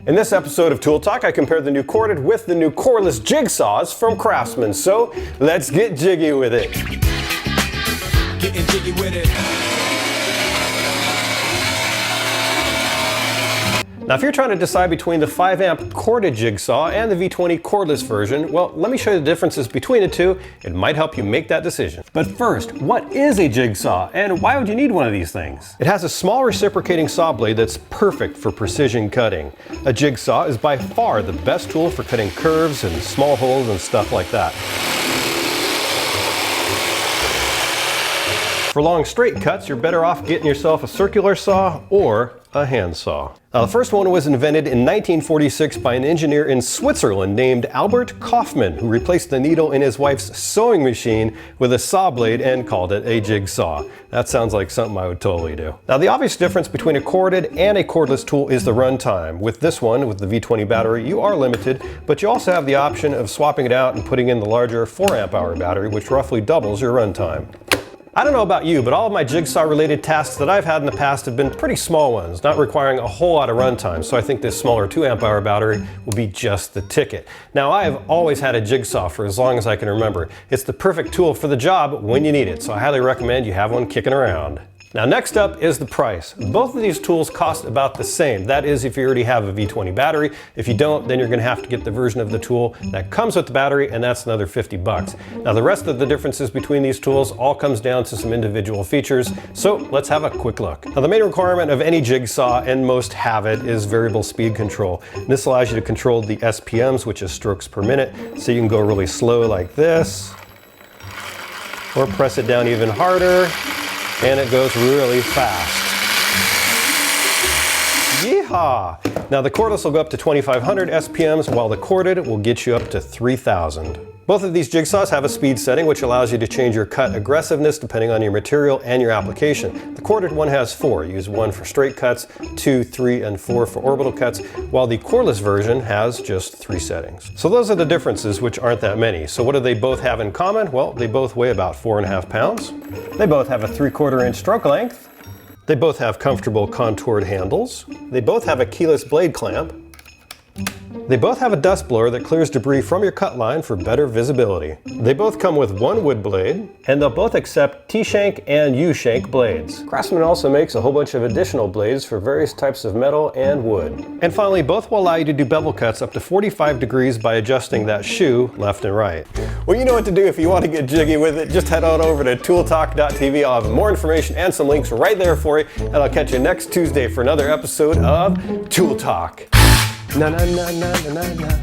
In this episode of Tool Talk, I compared the new corded with the new cordless jigsaws from Craftsman. So let's get jiggy with it. Getting jiggy with it. Now, if you're trying to decide between the 5-amp corded jigsaw and the V20 cordless version, well, let me show you the differences between the two. It might help you make that decision. But first, what is a jigsaw and why would you need one of these things? It has a small reciprocating saw blade that's perfect for precision cutting. A jigsaw is by far the best tool for cutting curves and small holes and stuff like that. For long straight cuts, you're better off getting yourself a circular saw or a handsaw. Now, the first one was invented in 1946 by an engineer in Switzerland named Albert Kaufmann, who replaced the needle in his wife's sewing machine with a saw blade and called it a jigsaw. That sounds like something I would totally do. Now, the obvious difference between a corded and a cordless tool is the runtime. With this one, with the V20 battery, you are limited, but you also have the option of swapping it out and putting in the larger 4-amp-hour battery, which roughly doubles your runtime. I don't know about you, but all of my jigsaw related tasks that I've had in the past have been pretty small ones, not requiring a whole lot of runtime, so I think this smaller 2-amp-hour battery will be just the ticket. Now, I have always had a jigsaw for as long as I can remember. It's the perfect tool for the job when you need it, so I highly recommend you have one kicking around. Now, next up is the price. Both of these tools cost about the same. That is, if you already have a V20 battery. If you don't, then you're going to have to get the version of the tool that comes with the battery, and that's another 50 bucks. Now, the rest of the differences between these tools all comes down to some individual features, so let's have a quick look. Now, the main requirement of any jigsaw, and most have it, is variable speed control. And this allows you to control the SPMs, which is strokes per minute, so you can go really slow like this, or press it down even harder, and it goes really fast. Yeehaw! Now, the cordless will go up to 2,500 SPMs, while the corded will get you up to 3,000. Both of these jigsaws have a speed setting, which allows you to change your cut aggressiveness depending on your material and your application. The corded one has 4. Use 1 for straight cuts, 2, 3, and 4 for orbital cuts, while the cordless version has just 3 settings. So those are the differences, which aren't that many. So what do they both have in common? Well, they both weigh about 4.5 pounds. They both have a 3/4 inch stroke length. They both have comfortable contoured handles. They both have a keyless blade clamp. They both have a dust blower that clears debris from your cut line for better visibility. They both come with 1 wood blade, and they'll both accept T-shank and U-shank blades. Craftsman also makes a whole bunch of additional blades for various types of metal and wood. And finally, both will allow you to do bevel cuts up to 45 degrees by adjusting that shoe left and right. Well, you know what to do if you want to get jiggy with it. Just head on over to tooltalk.tv. I'll have more information and some links right there for you, and I'll catch you next Tuesday for another episode of Tool Talk. Na na na na na na.